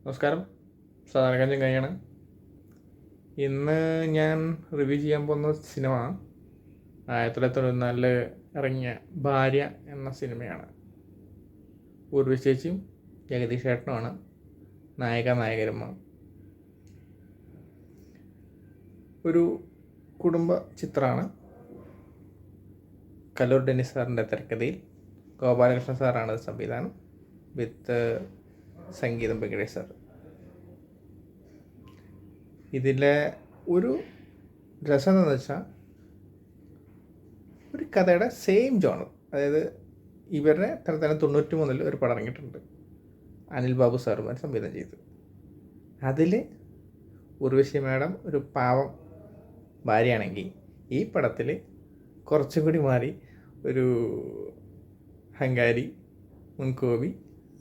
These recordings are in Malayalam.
നമസ്കാരം, സാധാരണ ചങ്ങായിയാണ്. ഇന്ന് ഞാൻ റിവ്യൂ ചെയ്യാൻ പോകുന്ന സിനിമ 1994 ഇറങ്ങിയ ഭാര്യ എന്ന സിനിമയാണ്. ഊർവശി ചേച്ചിയും ജഗദീഷ് ഏട്ടനുമാണ് നായകന്മാർ. ഒരു കുടുംബ ചിത്രമാണ്. കല്ലൂർ ഡെന്നിസ് സാറിൻ്റെ തിരക്കഥയിൽ ഗോപാലകൃഷ്ണൻ സാറാണ് സംവിധാനം, വിത്ത് സംഗീതം വെങ്കടേഷ് സാർ. ഇതിലെ ഒരു രസം എന്താണെന്ന് വെച്ചാൽ, ഒരു കഥയുടെ സെയിം ജോണർ, അതായത് ഇവരുടെ തന്നെ 93 ഒരു പടം ഇറങ്ങിയിട്ടുണ്ട്, അനിൽ ബാബു സാറുമാർ സംവിധാനം ചെയ്ത്. അതിൽ ഉർവശി മാഡം ഒരു പാവം ഭാര്യയാണെങ്കിൽ, ഈ പടത്തിൽ കുറച്ചും കൂടി മാറി ഒരു ഹങ്കാരി, മുൻകോപി,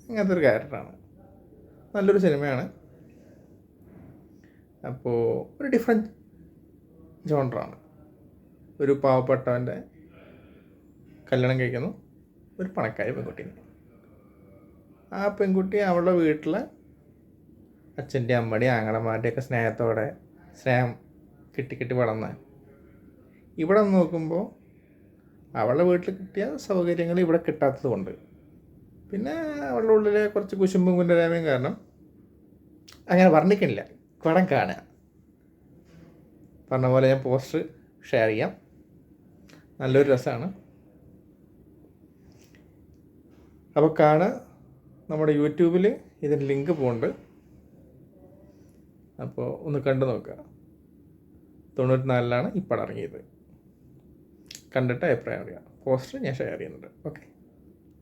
അങ്ങനത്തെ ഒരു ക്യാരക്ടറാണ്. നല്ലൊരു സിനിമയാണ്. അപ്പോൾ ഒരു ഡിഫറെൻറ്റ് ജോണറാണ്. ഒരു പാവപ്പെട്ടവൻ്റെ കല്യാണം കഴിക്കുന്നു ഒരു പണക്കാരി പെൺകുട്ടീനെ. ആ പെൺകുട്ടി അവളുടെ വീട്ടിൽ അച്ഛൻ്റെ അമ്മയുടെയും ആങ്ങളമാരുടെയൊക്കെ സ്നേഹം കിട്ടി വളർന്ന് ഇവിടെ നോക്കുമ്പോൾ അവളുടെ വീട്ടിൽ കിട്ടിയ സൗകര്യങ്ങൾ ഇവിടെ കിട്ടാത്തത് കൊണ്ട്, പിന്നെ അവളുടെ ഉള്ളിലെ കുറച്ച് കുശുമ്പും കുണ്ടരാമയും കാരണം അങ്ങനെ വർണ്ണിക്കണില്ല. പടം കാണുക. പറഞ്ഞ പോലെ ഞാൻ പോസ്റ്റർ ഷെയർ ചെയ്യാം. നല്ലൊരു രസമാണ്. അപ്പോൾ കാണുക. നമ്മുടെ യൂട്യൂബിൽ ഇതിന് ലിങ്ക് പോകുന്നുണ്ട്. അപ്പോൾ ഒന്ന് കണ്ടു നോക്കുക. 94 ഈ പടം ഇറങ്ങിയത്. കണ്ടിട്ട് അഭിപ്രായം അറിയാം. പോസ്റ്റർ ഞാൻ ഷെയർ ചെയ്യുന്നുണ്ട്. ഓക്കെ.